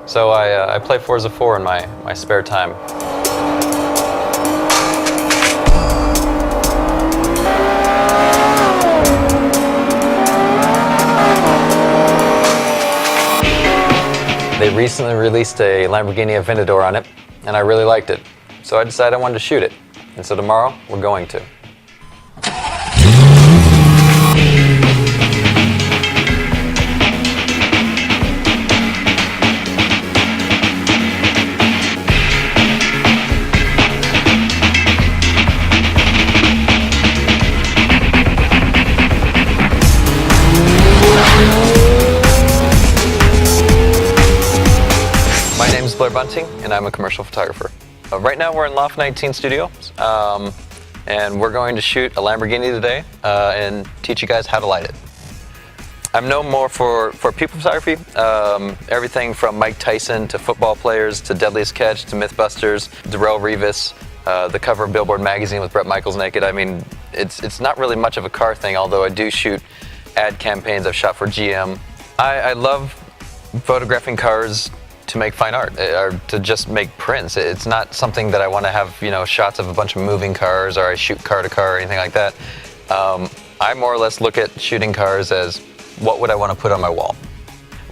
So I play Forza 4 in my spare time. They recently released a Lamborghini Aventador on it, and I really liked it. So I decided I wanted to shoot it. And so tomorrow, we're going to. My name is Blair Bunting, and I'm a commercial photographer. Right now we're in Loft 19 Studios, and we're going to shoot a Lamborghini today and teach you guys how to light it. I'm known more for people photography, everything from Mike Tyson to football players to Deadliest Catch to Mythbusters, Darrell Revis, the cover of Billboard magazine with Bret Michaels naked. I mean, it's not really much of a car thing, although I do shoot ad campaigns. I've shot for GM. I love photographing cars to make fine art or to just make prints. It's not something that I want to have, shots of a bunch of moving cars or I shoot car to car or anything like that. I more or less look at shooting cars as what would I want to put on my wall.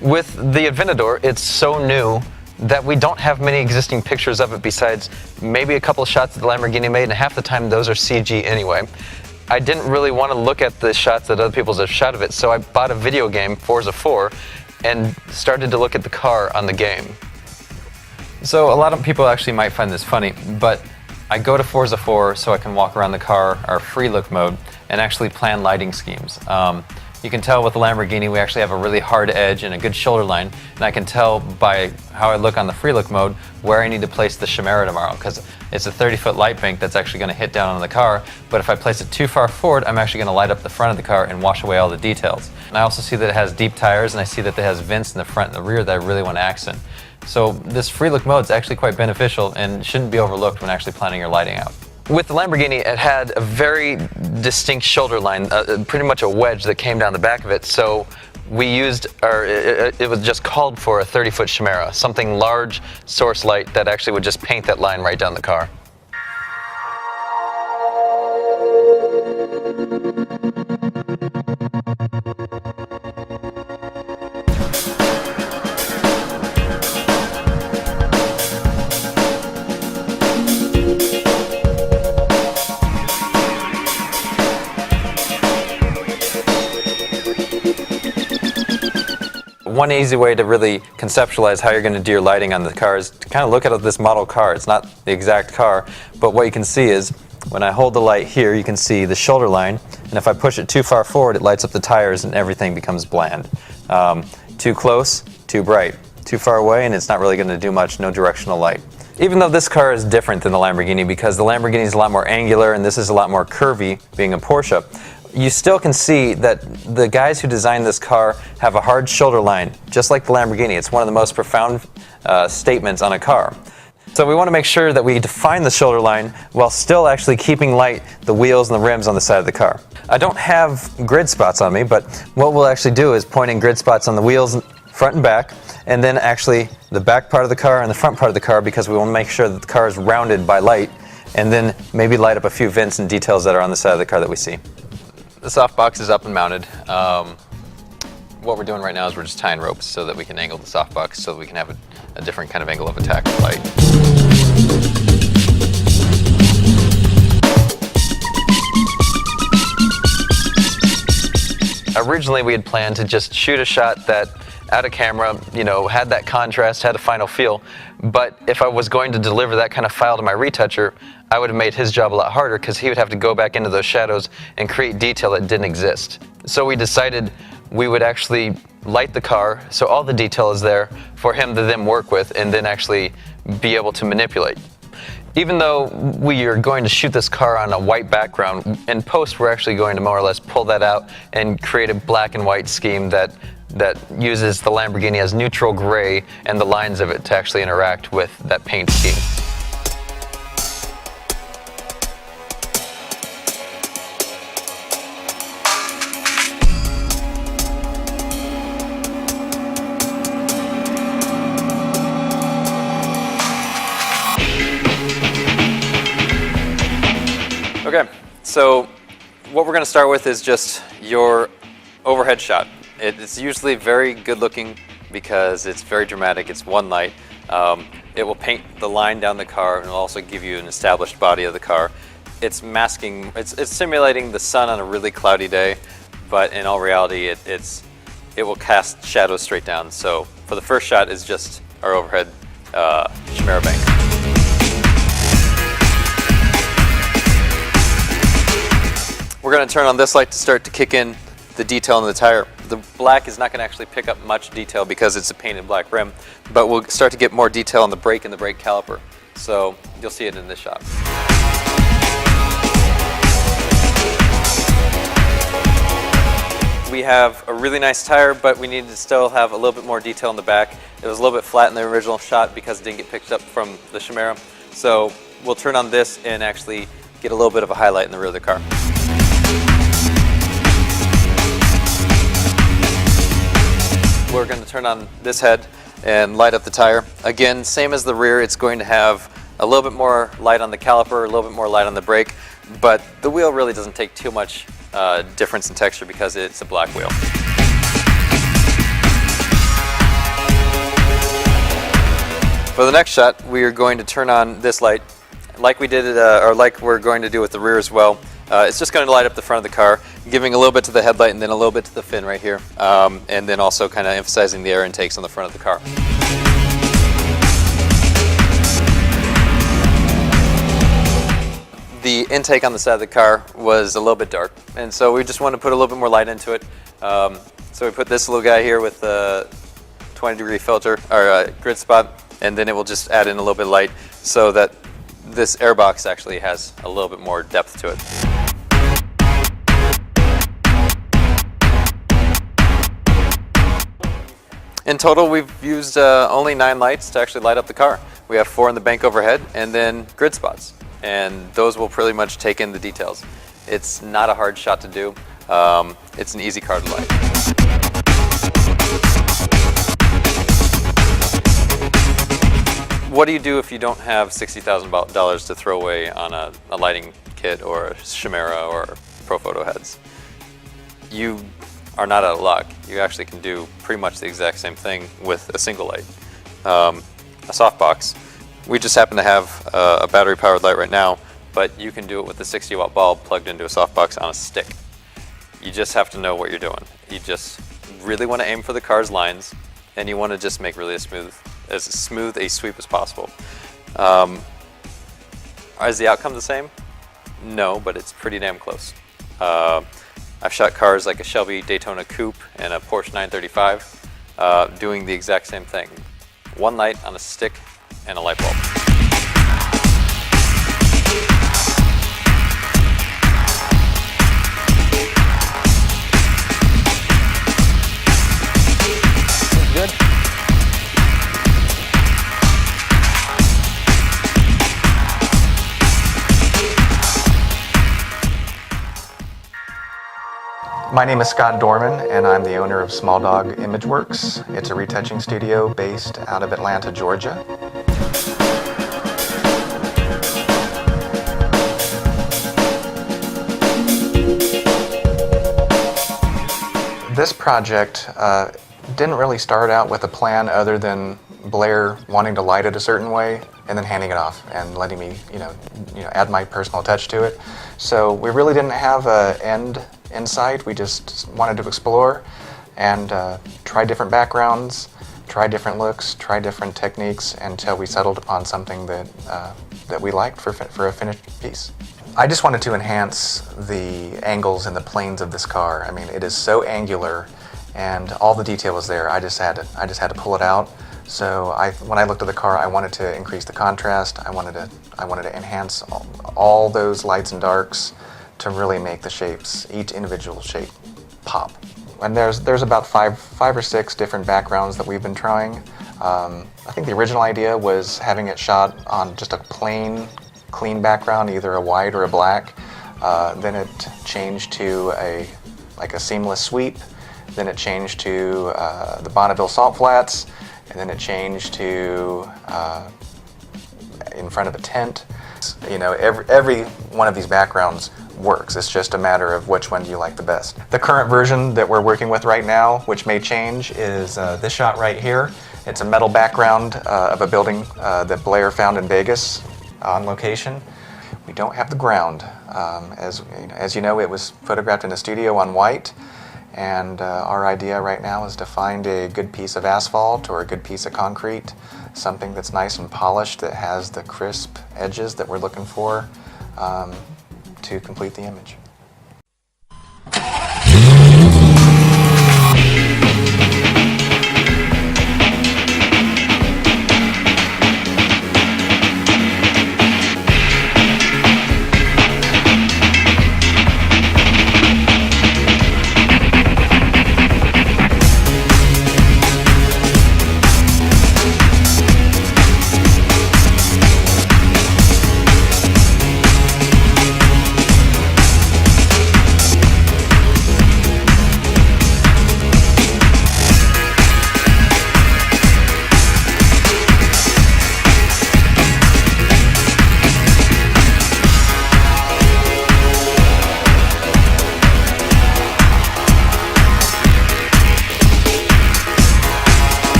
With the Aventador, it's so new that we don't have many existing pictures of it besides maybe a couple of shots that the Lamborghini made, and half the time those are CG anyway. I didn't really want to look at the shots that other people have shot of it, so I bought a video game, Forza 4, and started to look at the car on the game. So a lot of people actually might find this funny, but I go to Forza 4 so I can walk around the car, our free look mode, and actually plan lighting schemes. You can tell with the Lamborghini we actually have a really hard edge and a good shoulder line, and I can tell by how I look on the free look mode where I need to place the Chimera tomorrow, because it's a 30-foot light bank that's actually going to hit down on the car, but if I place it too far forward, I'm actually going to light up the front of the car and wash away all the details. And I also see that it has deep tires, and I see that it has vents in the front and the rear that I really want to accent. So this free look mode is actually quite beneficial and shouldn't be overlooked when actually planning your lighting out. With the Lamborghini, it had a very distinct shoulder line, pretty much a wedge that came down the back of it. So we used, it was just called for a 30-foot Chimera, something large source light that actually would just paint that line right down the car. One easy way to really conceptualize how you're going to do your lighting on the car is to kind of look at this model car. It's not the exact car, but what you can see is when I hold the light here, you can see the shoulder line, and if I push it too far forward, it lights up the tires and everything becomes bland. Too close, too bright. Too far away, and it's not really going to do much, no directional light. Even though this car is different than the Lamborghini because the Lamborghini is a lot more angular and this is a lot more curvy, being a Porsche, you still can see that the guys who designed this car have a hard shoulder line, just like the Lamborghini. It's one of the most profound statements on a car. So we want to make sure that we define the shoulder line while still actually keeping light the wheels and the rims on the side of the car. I don't have grid spots on me, but what we'll actually do is point in grid spots on the wheels front and back, and then actually the back part of the car and the front part of the car, because we want to make sure that the car is rounded by light, and then maybe light up a few vents and details that are on the side of the car that we see. The softbox is up and mounted. What we're doing right now is we're just tying ropes so that we can angle the softbox so that we can have a different kind of angle of attack with light. Originally we had planned to just shoot a shot that out of camera, had that contrast, had a final feel, but if I was going to deliver that kind of file to my retoucher, I would have made his job a lot harder because he would have to go back into those shadows and create detail that didn't exist. So we decided we would actually light the car so all the detail is there for him to then work with and then actually be able to manipulate. Even though we are going to shoot this car on a white background, in post we're actually going to more or less pull that out and create a black and white scheme that uses the Lamborghini as neutral gray and the lines of it to actually interact with that paint scheme. So what we're going to start with is just your overhead shot. It's usually very good looking because it's very dramatic. It's one light. It will paint the line down the car and will also give you an established body of the car. It's masking, it's simulating the sun on a really cloudy day, but in all reality it will cast shadows straight down. So for the first shot is just our overhead Chimera bank. We're going to turn on this light to start to kick in the detail in the tire. The black is not going to actually pick up much detail because it's a painted black rim, but we'll start to get more detail on the brake and the brake caliper. So you'll see it in this shot. We have a really nice tire, but we need to still have a little bit more detail in the back. It was a little bit flat in the original shot because it didn't get picked up from the Chimera. So we'll turn on this and actually get a little bit of a highlight in the rear of the car. We're going to turn on this head and light up the tire. Again, same as the rear, it's going to have a little bit more light on the caliper, a little bit more light on the brake, but the wheel really doesn't take too much difference in texture because it's a black wheel. For the next shot, we are going to turn on this light, like we did, or like we're going to do with the rear as well. It's just going to light up the front of the car, giving a little bit to the headlight and then a little bit to the fin right here, and then also kind of emphasizing the air intakes on the front of the car. The intake on the side of the car was a little bit dark, and so we just want to put a little bit more light into it. So we put this little guy here with a 20-degree filter or grid spot, and then it will just add in a little bit of light so that this air box actually has a little bit more depth to it. In total, we've used only 9 lights to actually light up the car. We have 4 in the bank overhead and then grid spots, and those will pretty much take in the details. It's not a hard shot to do. It's an easy car to light. What do you do if you don't have $60,000 to throw away on a lighting kit or a Chimera or Profoto heads? You are not out of luck. You actually can do pretty much the exact same thing with a single light, a softbox. We just happen to have a battery-powered light right now, but you can do it with a 60-watt bulb plugged into a softbox on a stick. You just have to know what you're doing. You just really want to aim for the car's lines, and you want to just make really as smooth a sweep as possible. Is the outcome the same? No, but it's pretty damn close. I've shot cars like a Shelby Daytona Coupe and a Porsche 935 doing the exact same thing. One light on a stick and a light bulb. Good. My name is Scott Dorman, and I'm the owner of Small Dog Image Works. It's a retouching studio based out of Atlanta, Georgia. This project didn't really start out with a plan other than Blair wanting to light it a certain way and then handing it off and letting me, add my personal touch to it. So we really didn't have an end in sight. We just wanted to explore and try different backgrounds, try different looks, try different techniques until we settled upon something that we liked for a finished piece. I just wanted to enhance the angles and the planes of this car. I mean, it is so angular, and all the detail was there. I just had to pull it out. So when I looked at the car, I wanted to increase the contrast. I wanted to enhance all those lights and darks to really make the shapes, each individual shape, pop. And there's about five or six different backgrounds that we've been trying. I think the original idea was having it shot on just a plain, clean background, either a white or a black. Then it changed to a seamless sweep. Then it changed to the Bonneville salt flats, and then it changed to in front of a tent. Every one of these backgrounds works. It's just a matter of which one do you like the best. The current version that we're working with right now, which may change, is this shot right here. It's a metal background of a building that Blair found in Vegas on location. We don't have the ground. As you know, it was photographed in a studio on white, and our idea right now is to find a good piece of asphalt or a good piece of concrete, something that's nice and polished, that has the crisp edges that we're looking for to complete the image.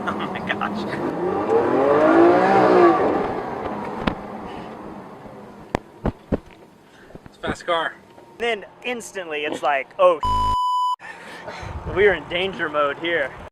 Oh my gosh. It's a fast car. Then instantly it's like, oh, we are in danger mode here.